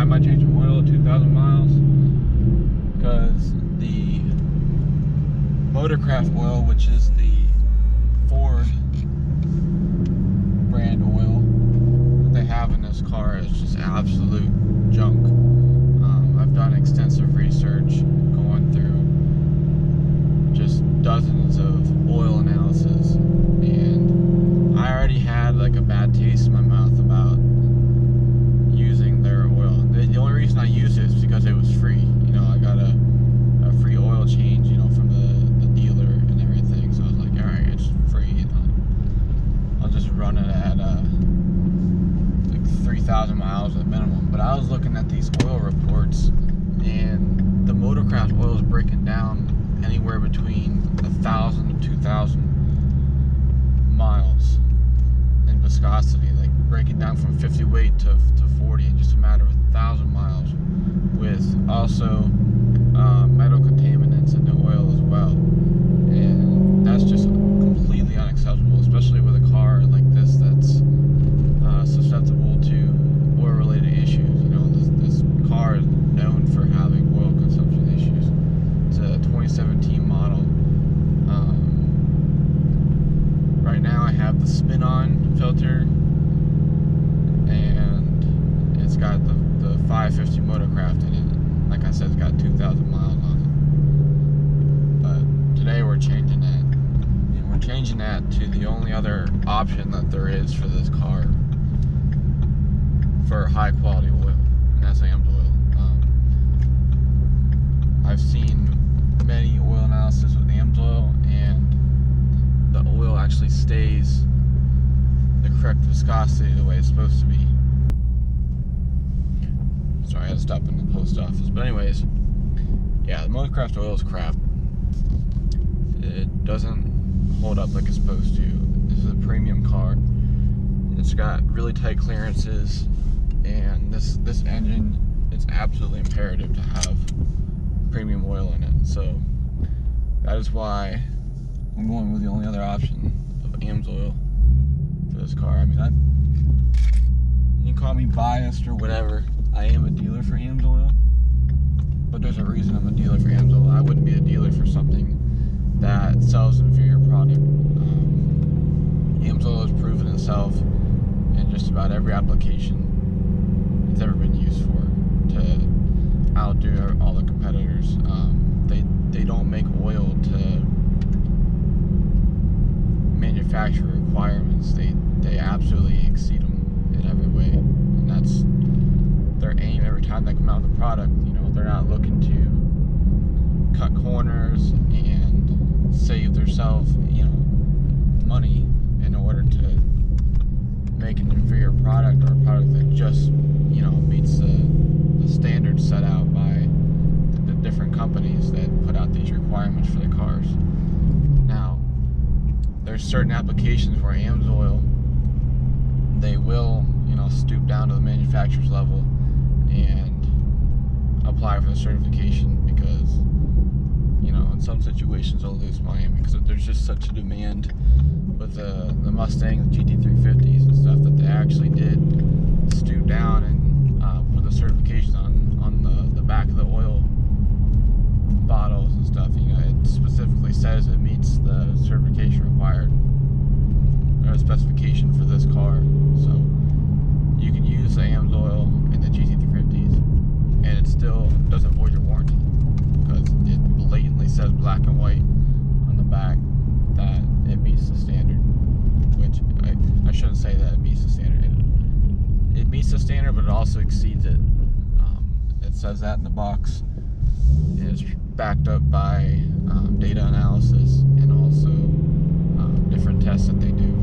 am I changing oil at 2,000 miles? Because the Motorcraft oil, which is the Ford brand oil that they have in this car, is just absolute junk. I've done extensive research going through just dozens of oil analysis, and I already had like a bad taste in my mouth about using their oil. The only reason I used it is because it was free. You know, I got a free oil change, you know, from the dealer and everything. So I was like, all right, it's free. You know, I'll just run it at like 3,000 miles at minimum. But I was looking at these oil reports, and the Motorcraft oil is breaking down anywhere between 1,000 to 2,000 miles in viscosity, like breaking down from 50 weight to 40 in just a matter of 1,000 miles, with also metal contaminants in the oil as well. And that's just completely unacceptable, especially with a car like this that's susceptible to oil-related issues. You know, this car is known for having oil consumption issues. It's a 2017 model. Right now I have the spin-on filter, and it's got the 550 Motorcraft in it. Like I said, it's got 2,000 miles on it. But today we're changing that. And we're changing that to the only other option that there is for this car for high quality oil, and that's Amsoil. I've seen many oil analysis with Amsoil, and the oil actually stays the correct viscosity the way it's supposed to be. Sorry, I had to stop in the post office. But anyways, yeah, the Motorcraft oil is crap. It doesn't hold up like it's supposed to. This is a premium car. It's got really tight clearances, and this engine, it's absolutely imperative to have premium oil in it. So that is why I'm going with the only other option of Amsoil for this car. I mean, you can call me biased or whatever. I am a dealer for Amsoil, but there's a reason I'm a dealer for Amsoil. I wouldn't be a dealer for something that sells an inferior product. Amsoil has proven itself in just about every application it's ever been used for to outdo all the competitors. They don't make oil to manufacturer requirements. They absolutely exceed them in every way, and that's their aim every time they come out with a product. You know, they're not looking to cut corners and save themselves, you know, money in order to make an inferior product, or a product that just, you know, meets the standards set out by the different companies that put out these requirements for the cars. Now, there's certain applications where Amsoil, they will, you know, stoop down to the manufacturer's level and apply for the certification, because, you know, in some situations they'll lose money because there's just such a demand with the Mustang, the GT350s and stuff, that they actually did stoop down and put the certifications on the back of the oil bottles and stuff. You know, it specifically says it meets the certification required, or specification for this car. So you can use the Amsoil in the GT350s, and it still doesn't void your warranty, because it blatantly says black and white on the back that it meets the standard. Which I shouldn't say that it meets the standard. It meets the standard, but it also exceeds it. It says that in the box. It's backed up by data analysis, and also different tests that they do.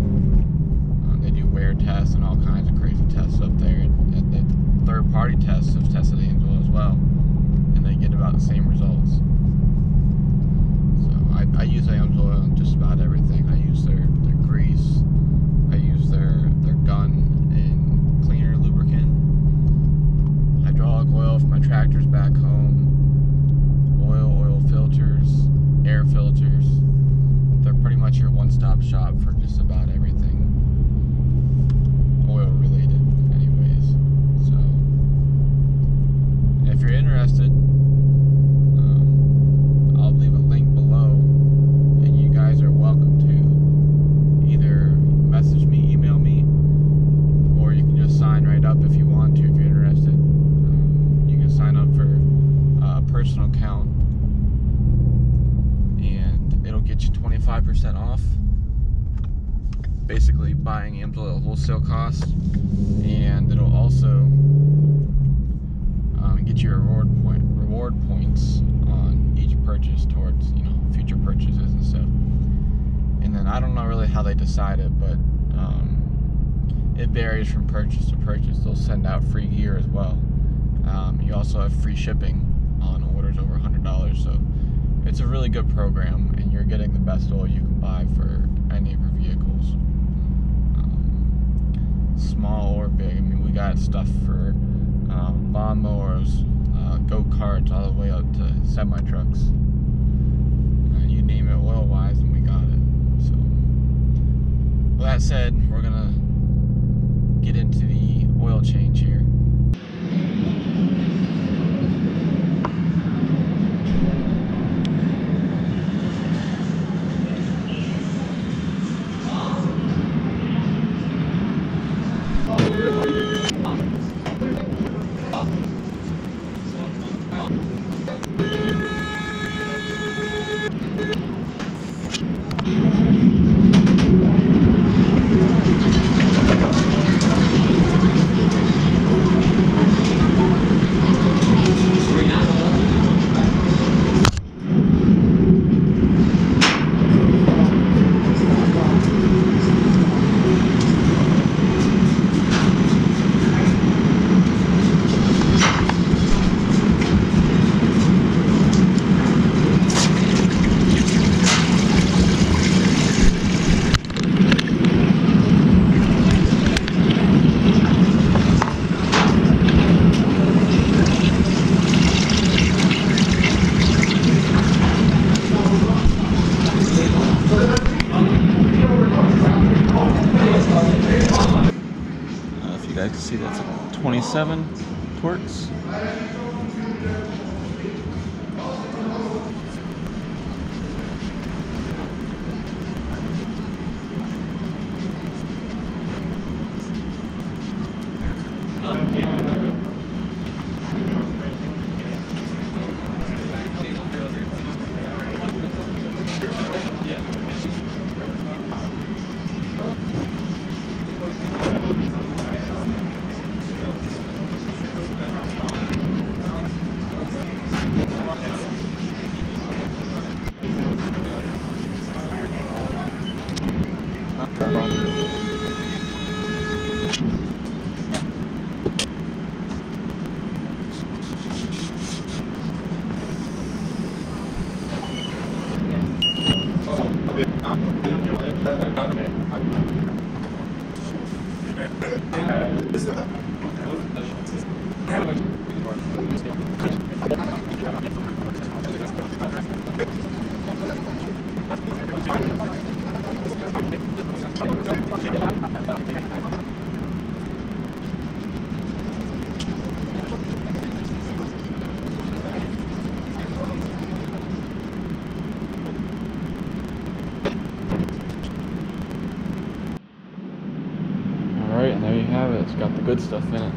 They do wear tests and all kinds of crazy tests up there. And the third-party tests have tested Amsoil as well, and they get about the same results. So I use Amsoil in just about everything. I use their grease. I use their gun and cleaner lubricant. Hydraulic oil for my tractors back home. Oil filters, air filters. They're pretty much your one-stop shop for just about everything oil related anyways. So 25% off. Basically buying Amsoil wholesale cost, and it'll also get you reward points on each purchase towards, you know, future purchases and stuff. And then I don't know really how they decide it, but it varies from purchase to purchase. They'll send out free gear as well. You also have free shipping on orders over $100, so it's a really good program, and you're getting the best oil you can buy for any of your vehicles, small or big. I mean, we got stuff for lawnmowers, go-karts, all the way up to semi-trucks. You name it oil-wise, and we got it. So, with that said, we're gonna get into the oil change here. If you guys can see, that's a 27 torques. Alright, and there you have it. It's got the good stuff in it.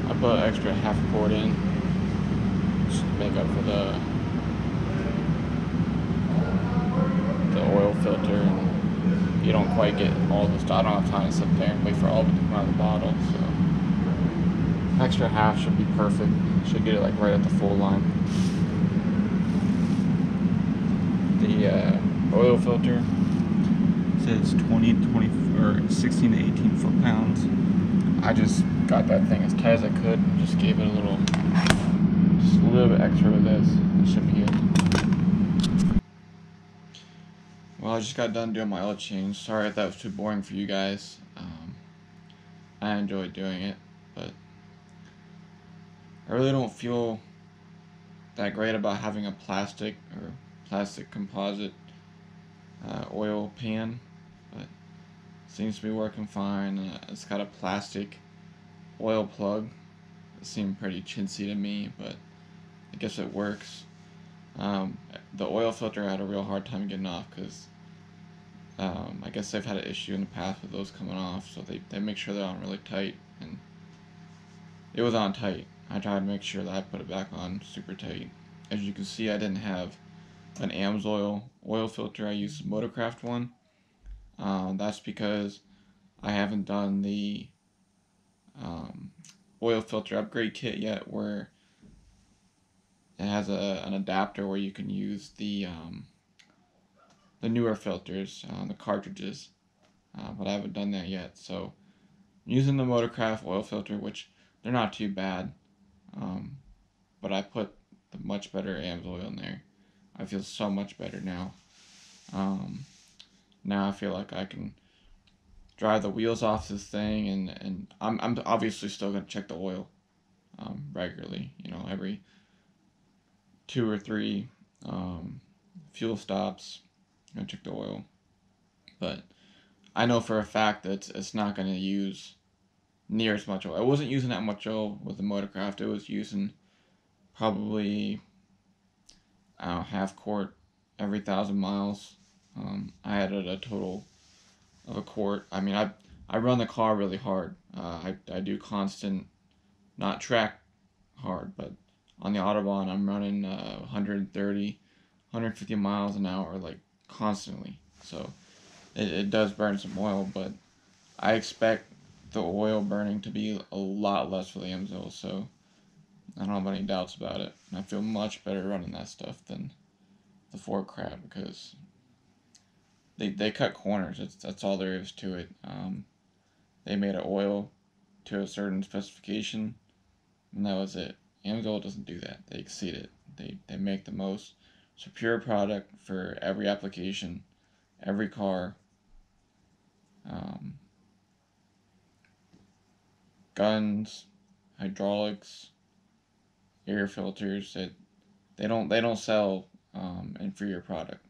I put an extra half quart in just to make up for the oil filter, and you don't quite get all the stuff. I don't have time to sit there and wait for all of it to come out of the bottle, so extra half should be perfect. Should get it like right at the full line. The oil filter says 16 to 18 foot-pounds. I just got that thing as tight as I could and just gave it just a little bit extra with this. It should be good. Well, I just got done doing my oil change. Sorry if that was too boring for you guys. I enjoyed doing it, but I really don't feel that great about having a plastic composite oil pan, but it seems to be working fine. It's got a plastic oil plug. It seemed pretty chintzy to me, but I guess it works. The oil filter I had a real hard time getting off because I guess they've had an issue in the past with those coming off, so they make sure they're on really tight, and it was on tight. I tried to make sure that I put it back on super tight, as you can see, I didn't have an Amsoil oil filter. I used a Motorcraft one. That's because I haven't done the oil filter upgrade kit yet, where it has an adapter where you can use the newer filters, the cartridges, but I haven't done that yet. So I'm using the Motorcraft oil filter, which they're not too bad, but I put the much better Amsoil in there. I feel so much better now. Now I feel like I can dry the wheels off this thing, and I'm obviously still gonna check the oil regularly. You know, every 2 or 3 fuel stops, I'm gonna check the oil. But I know for a fact that it's not gonna use near as much oil. I wasn't using that much oil with the Motorcraft. It was using probably, I don't know, half quart every 1,000 miles. I had a total of a quart. I mean, I run the car really hard. I do constant, not track hard, but on the Autobahn I'm running 130, 150 miles an hour, like, constantly. So it does burn some oil, but I expect the oil burning to be a lot less for the Amsoil, so I don't have any doubts about it. And I feel much better running that stuff than the Ford crap, because they cut corners. That's all there is to it. They made an oil to a certain specification, and that was it. Amsoil doesn't do that. They exceed it. They make the most superior product for every application, every car. Guns, hydraulics, air filters. They don't sell inferior product.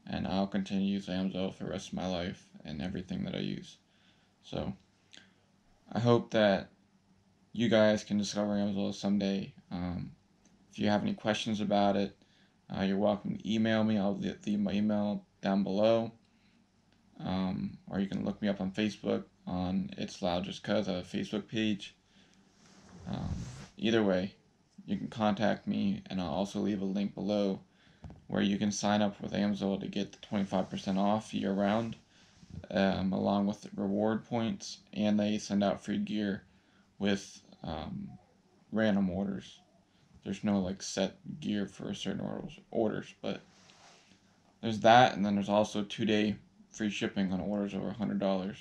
And I'll continue to use Amsoil for the rest of my life and everything that I use. So I hope that you guys can discover Amsoil someday. If you have any questions about it, you're welcome to email me. I'll leave my email down below. Or you can look me up on Facebook on It's Loud Just Cuz. I have a Facebook page. Either way, you can contact me, and I'll also leave a link below where you can sign up with Amsoil to get the 25% off year-round, along with the reward points, and they send out free gear with random orders. There's no like set gear for certain orders, but there's that, and then there's also 2-day free shipping on orders over $100.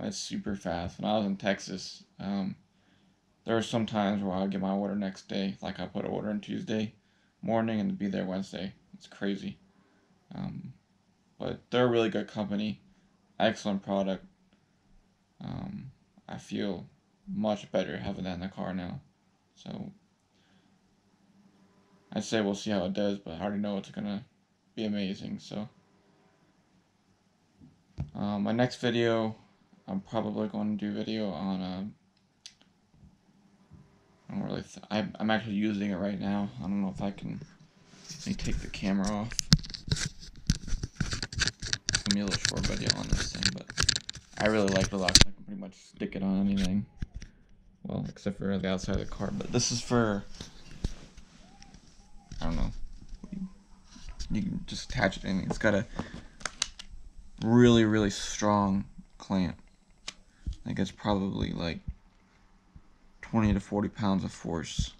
It's super fast. When I was in Texas, there were some times where I'll get my order next day. Like I put an order on Tuesday morning and it'd be there Wednesday. It's crazy. But they're a really good company. Excellent product. I feel much better having that in the car now. So I'd say we'll see how it does, but I already know it's gonna be amazing. So my next video, I'm probably going to do a video on I don't really I'm actually using it right now. I don't know if I can. Let me take the camera off. It's gonna be a little short video on this thing, but I really like it a lot. I can pretty much stick it on anything. Well, except for the outside of the car. But this is for, I don't know. You can just attach it to anything. It's got a really, really strong clamp. I think it's probably like 20 to 40 pounds of force.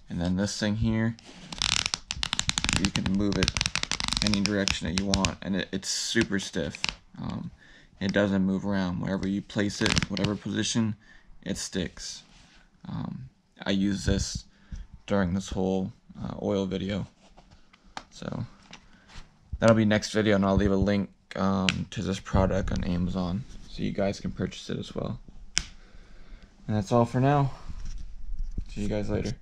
And then this thing here, you can move it any direction that you want, and it's super stiff. It doesn't move around. Wherever you place it, whatever position, it sticks. I use this during this whole oil video. So that'll be next video, and I'll leave a link to this product on Amazon so you guys can purchase it as well. And that's all for now. See you guys later.